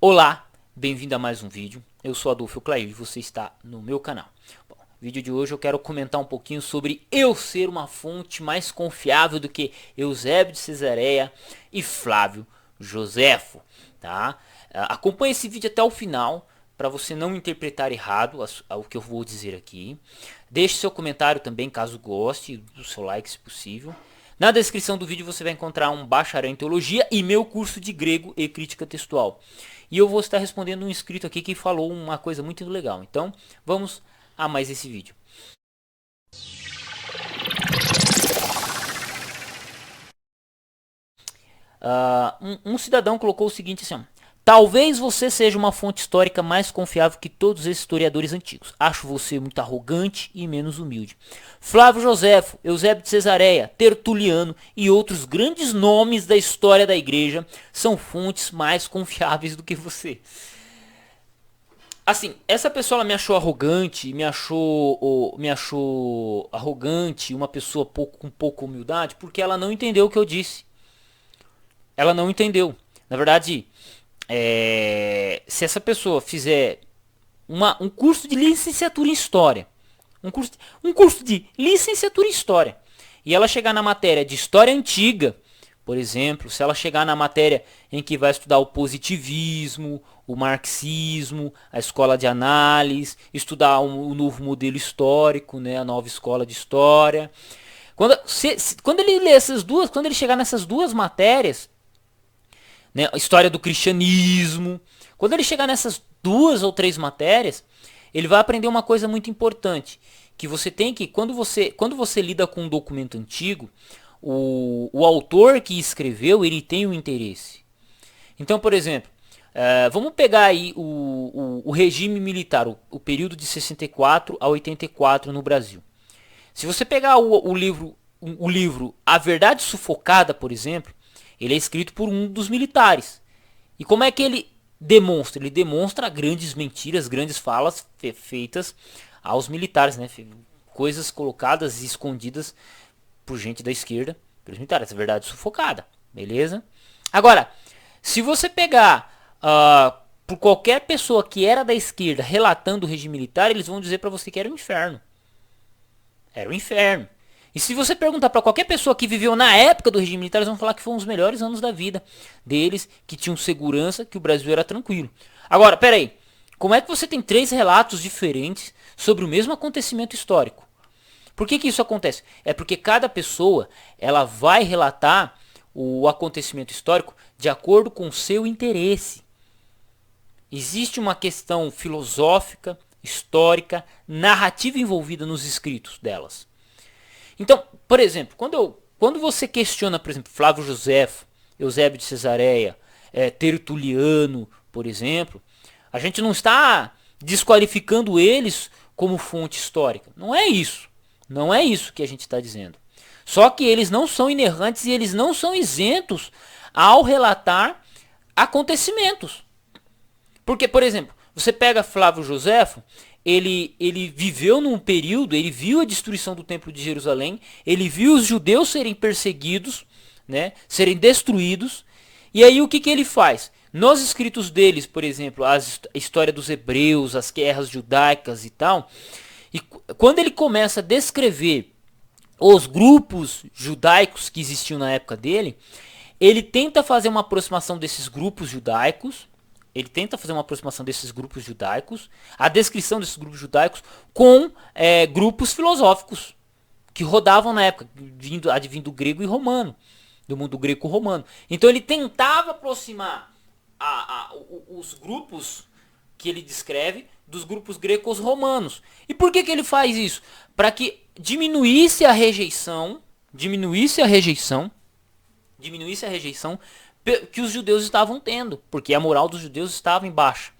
Olá, bem-vindo a mais um vídeo. Eu sou Adolfo Clair e você está no meu canal. Bom, no vídeo de hoje eu quero comentar um pouquinho sobre eu ser uma fonte mais confiável do que Eusébio de Cesareia e Flávio Joséfo, tá? Acompanhe esse vídeo até o final para você não interpretar errado o que eu vou dizer aqui. Deixe seu comentário também caso goste, do seu like se possível. Na descrição do vídeo você vai encontrar um bacharel em teologia e meu curso de grego e crítica textual. E eu vou estar respondendo um inscrito aqui que falou uma coisa muito legal. Então, vamos a mais esse vídeo. Um cidadão colocou o seguinte assim: talvez você seja uma fonte histórica mais confiável que todos esses historiadores antigos. Acho você muito arrogante e menos humilde. Flávio Joséfo, Eusébio de Cesareia, Tertuliano e outros grandes nomes da história da igreja são fontes mais confiáveis do que você. Assim, essa pessoa ela me achou arrogante, me achou arrogante, uma pessoa com pouca humildade, porque ela não entendeu o que eu disse. Ela não entendeu. Na verdade, se essa pessoa fizer um curso de licenciatura em História, um curso de licenciatura em História, e ela chegar na matéria de História Antiga, por exemplo, se ela chegar na matéria em que vai estudar o positivismo, o marxismo, a escola de análise, estudar o novo modelo histórico, né, a nova escola de história. Quando ele lê essas duas, quando ele chegar nessas duas matérias, né, a história do cristianismo, quando ele chegar nessas duas ou três matérias, ele vai aprender uma coisa muito importante, que você tem que, quando você lida com um documento antigo, o autor que escreveu, ele tem um interesse. Então, por exemplo, vamos pegar aí o regime militar, o período de 64 a 84 no Brasil. Se você pegar o livro A Verdade Sufocada, por exemplo, ele é escrito por um dos militares. E como é que ele demonstra? Ele demonstra grandes mentiras, grandes falas feitas aos militares, né? Coisas colocadas e escondidas por gente da esquerda, pelos militares. Essa verdade sufocada, beleza? Agora, se você pegar por qualquer pessoa que era da esquerda relatando o regime militar, eles vão dizer para você que era o inferno. Era o inferno. E se você perguntar para qualquer pessoa que viveu na época do regime militar, eles vão falar que foram os melhores anos da vida deles, que tinham segurança, que o Brasil era tranquilo. Agora, peraí, como é que você tem três relatos diferentes sobre o mesmo acontecimento histórico? Por que isso acontece? É porque cada pessoa ela vai relatar o acontecimento histórico de acordo com o seu interesse. Existe uma questão filosófica, histórica, narrativa envolvida nos escritos delas. Então, por exemplo, quando você questiona, por exemplo, Flávio Joséfo, Eusébio de Cesareia, Tertuliano, por exemplo, a gente não está desqualificando eles como fonte histórica. Não é isso. Não é isso que a gente está dizendo. Só que eles não são inerrantes e eles não são isentos ao relatar acontecimentos. Porque, por exemplo, você pega Flávio Joséfo, ele viveu num período, ele viu a destruição do Templo de Jerusalém, ele viu os judeus serem perseguidos, né, serem destruídos, e aí o que ele faz? Nos escritos deles, por exemplo, a história dos hebreus, as guerras judaicas e tal, e quando ele começa a descrever os grupos judaicos que existiam na época dele, ele tenta fazer uma aproximação desses grupos judaicos, a descrição desses grupos judaicos com grupos filosóficos que rodavam na época, advindo do grego e romano, do mundo greco-romano. Então ele tentava aproximar os grupos que ele descreve dos grupos gregos romanos. E por que ele faz isso? Para que diminuísse a rejeição que os judeus estavam tendo, porque a moral dos judeus estava em baixa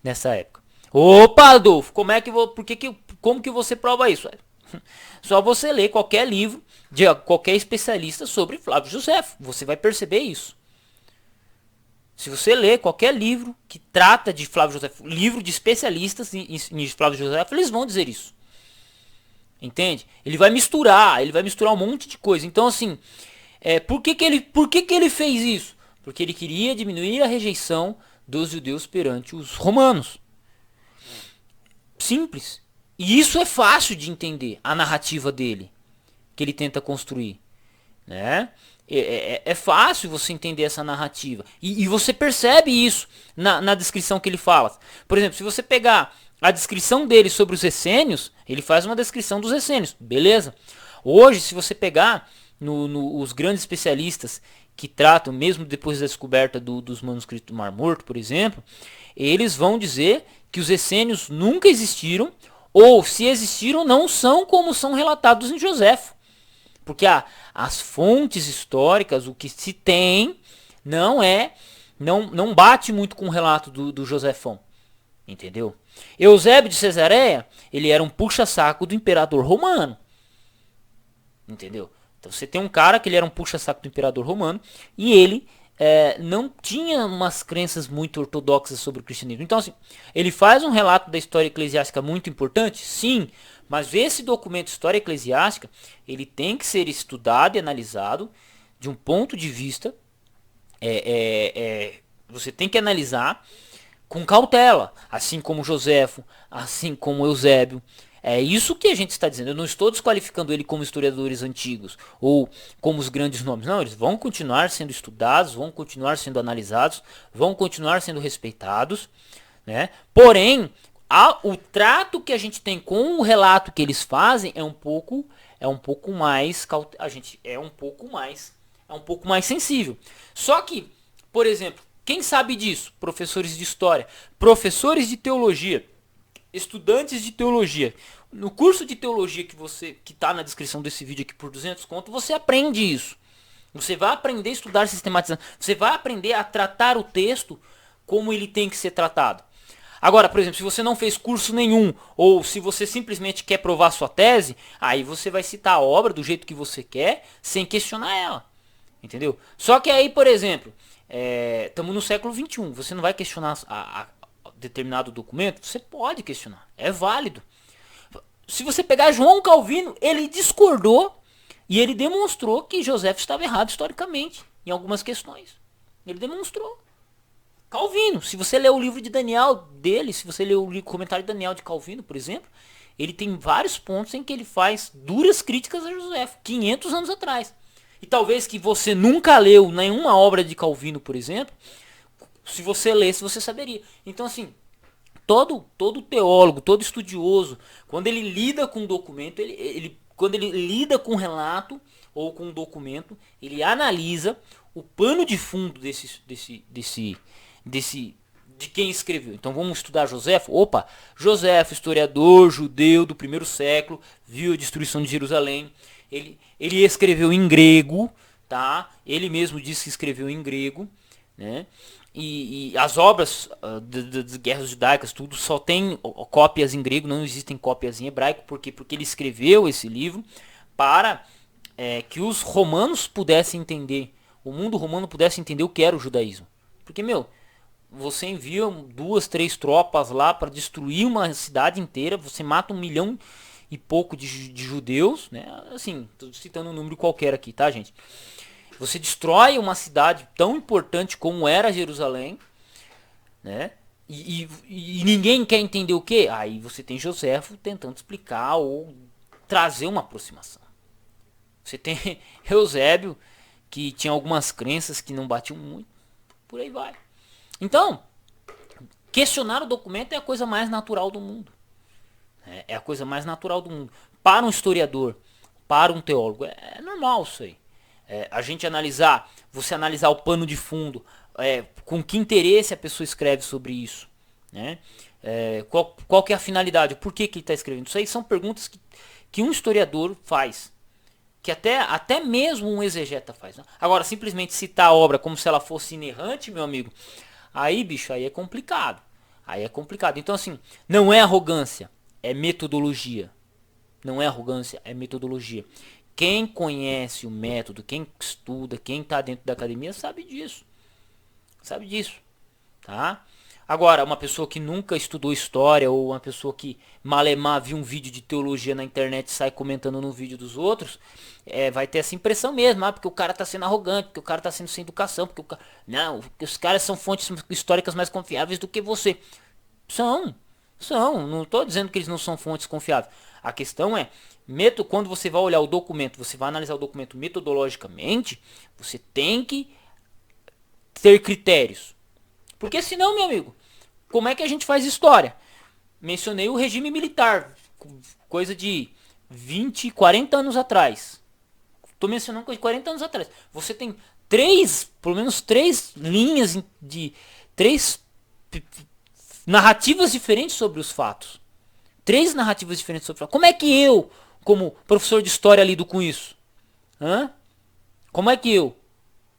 nessa época. Opa, Adolfo, como que você prova isso? Só você ler qualquer livro de qualquer especialista sobre Flávio Joséfo, você vai perceber isso. Se você ler qualquer livro que trata de Flávio Joséfo, livro de especialistas em Flávio Joséfo, eles vão dizer isso. Entende? Ele vai misturar um monte de coisa. Então, assim, por que ele fez isso? Porque ele queria diminuir a rejeição dos judeus perante os romanos. Simples. E isso é fácil de entender, a narrativa dele, que ele tenta construir, né? É fácil você entender essa narrativa. E você percebe isso na descrição que ele fala. Por exemplo, se você pegar a descrição dele sobre os essênios, ele faz uma descrição dos essênios. Beleza? Hoje, se você pegar os grandes especialistas que tratam, mesmo depois da descoberta dos manuscritos do Mar Morto, por exemplo, eles vão dizer que os essênios nunca existiram, ou se existiram, não são como são relatados em Joséfo. Porque as fontes históricas, o que se tem, não bate muito com o relato do Josefão. Entendeu? Eusébio de Cesareia, ele era um puxa-saco do imperador romano. Entendeu? Então você tem um cara que ele era um puxa-saco do imperador romano e ele não tinha umas crenças muito ortodoxas sobre o cristianismo. Então assim, ele faz um relato da história eclesiástica muito importante, sim, mas esse documento História Eclesiástica, ele tem que ser estudado e analisado de um ponto de vista, você tem que analisar com cautela, assim como Joséfo, assim como Eusébio. É isso que a gente está dizendo. Eu não estou desqualificando ele como historiadores antigos ou como os grandes nomes. Não, eles vão continuar sendo estudados, vão continuar sendo analisados, vão continuar sendo respeitados, né? Porém, o trato que a gente tem com o relato que eles fazem é um pouco mais é um pouco mais sensível. Só que, por exemplo, quem sabe disso? Professores de história, professores de teologia, estudantes de teologia. No curso de teologia que está na descrição desse vídeo aqui por 200 conto, você aprende isso. Você vai aprender a estudar sistematizando. Você vai aprender a tratar o texto como ele tem que ser tratado. Agora, por exemplo, se você não fez curso nenhum, ou se você simplesmente quer provar sua tese, aí você vai citar a obra do jeito que você quer, sem questionar ela. Entendeu? Só que aí, por exemplo, estamos no século XXI, você não vai questionar a determinado documento? Você pode questionar, é válido. Se você pegar João Calvino, ele discordou e ele demonstrou que José estava errado historicamente em algumas questões. Ele demonstrou. Calvino, se você ler o livro de Daniel dele, se você ler o comentário de Daniel de Calvino, por exemplo, ele tem vários pontos em que ele faz duras críticas a José, 500 anos atrás. E talvez que você nunca leu nenhuma obra de Calvino, por exemplo, se você lesse, você saberia. Então, assim, todo teólogo, todo estudioso, quando ele lida com um documento, quando ele lida com um relato ou com um documento, ele analisa o pano de fundo de quem escreveu. Então vamos estudar Joséfo. Opa, Joséfo, historiador judeu do primeiro século, viu a destruição de Jerusalém. Ele escreveu em grego, tá? Ele mesmo disse que escreveu em grego, né? E as obras das guerras judaicas, tudo só tem cópias em grego, não existem cópias em hebraico. Por quê? Porque ele escreveu esse livro para que os romanos pudessem entender, o mundo romano pudesse entender o que era o judaísmo. Porque, você envia 2, 3 tropas lá para destruir uma cidade inteira, você mata 1 milhão e pouco de judeus, né? Assim, tô citando um número qualquer aqui, tá, gente? Você destrói uma cidade tão importante como era Jerusalém, né? E ninguém quer entender o que? Aí você tem Joséfo tentando explicar ou trazer uma aproximação. Você tem Eusébio, que tinha algumas crenças que não batiam muito. Por aí vai. Então, questionar o documento é a coisa mais natural do mundo. É a coisa mais natural do mundo. Para um historiador, para um teólogo, é normal isso aí. A gente você analisar o pano de fundo, com que interesse a pessoa escreve sobre isso, né? Qual que é a finalidade, por que ele está escrevendo? Isso aí são perguntas que um historiador faz, que até mesmo um exegeta faz, né? Agora, simplesmente citar a obra como se ela fosse inerrante, meu amigo, aí, bicho, aí é complicado. Aí é complicado. Então, assim, não é arrogância, é metodologia. Não é arrogância, é metodologia. Quem conhece o método, quem estuda, quem está dentro da academia sabe disso. Sabe disso, tá? Agora, uma pessoa que nunca estudou história ou uma pessoa que malemar viu um vídeo de teologia na internet e sai comentando no vídeo dos outros, vai ter essa impressão mesmo, porque o cara tá sendo arrogante, porque o cara tá sendo sem educação, porque o cara... Não, porque os caras são fontes históricas mais confiáveis do que você. São, não estou dizendo que eles não são fontes confiáveis. A questão é, quando você vai olhar o documento, você vai analisar o documento metodologicamente, você tem que ter critérios. Porque senão, meu amigo, como é que a gente faz história? Mencionei o regime militar, coisa de 20, 40 anos atrás. Estou mencionando coisa de 40 anos atrás. Você tem pelo menos três linhas de três narrativas diferentes sobre os fatos. Três narrativas diferentes sobre os fatos. Como é que eu, como professor de história, lido com isso? Como é que eu?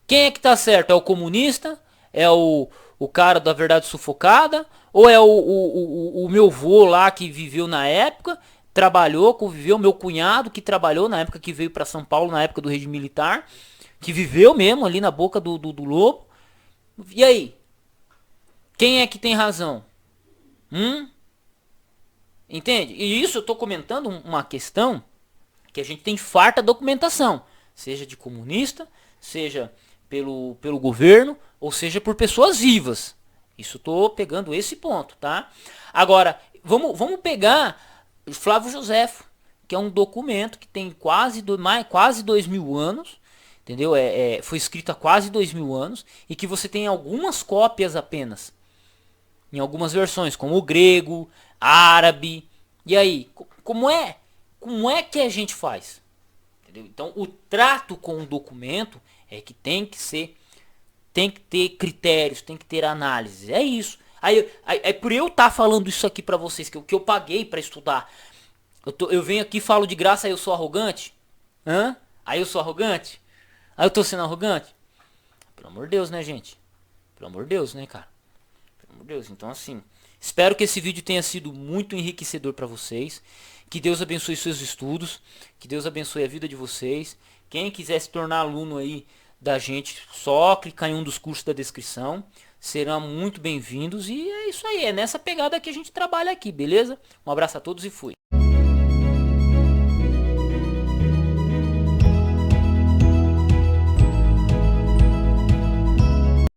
Quem é que tá certo? É o comunista? É o cara da verdade sufocada? Ou é o meu vô lá que viveu na época, trabalhou, conviveu, meu cunhado que trabalhou na época que veio para São Paulo, na época do regime militar, que viveu mesmo ali na boca do lobo? E aí? Quem é que tem razão? Entende? E isso eu tô comentando uma questão que a gente tem farta documentação, seja de comunista, seja pelo governo, ou seja por pessoas vivas. Isso tô pegando esse ponto, tá? Agora, vamos pegar Flávio Joséfo, que é um documento que tem quase 2.000 anos, entendeu? Foi escrito há quase 2.000 anos, e que você tem algumas cópias apenas, em algumas versões, como o grego, árabe. E aí, como é que a gente faz? Entendeu? Então, o trato com o documento é que tem que ter critérios, tem que ter análise. É isso. Aí por eu estar falando isso aqui pra vocês, que eu paguei pra estudar, eu venho aqui e falo de graça, aí eu sou arrogante? Aí eu sou arrogante? Aí eu tô sendo arrogante? Pelo amor de Deus, né, gente? Pelo amor de Deus, né, cara? Pelo amor de Deus. Então, assim, espero que esse vídeo tenha sido muito enriquecedor pra vocês. Que Deus abençoe seus estudos. Que Deus abençoe a vida de vocês. Quem quiser se tornar aluno aí da gente, só clicar em um dos cursos da descrição. Serão muito bem-vindos. E é isso aí, é nessa pegada que a gente trabalha aqui, beleza? Um abraço a todos e fui.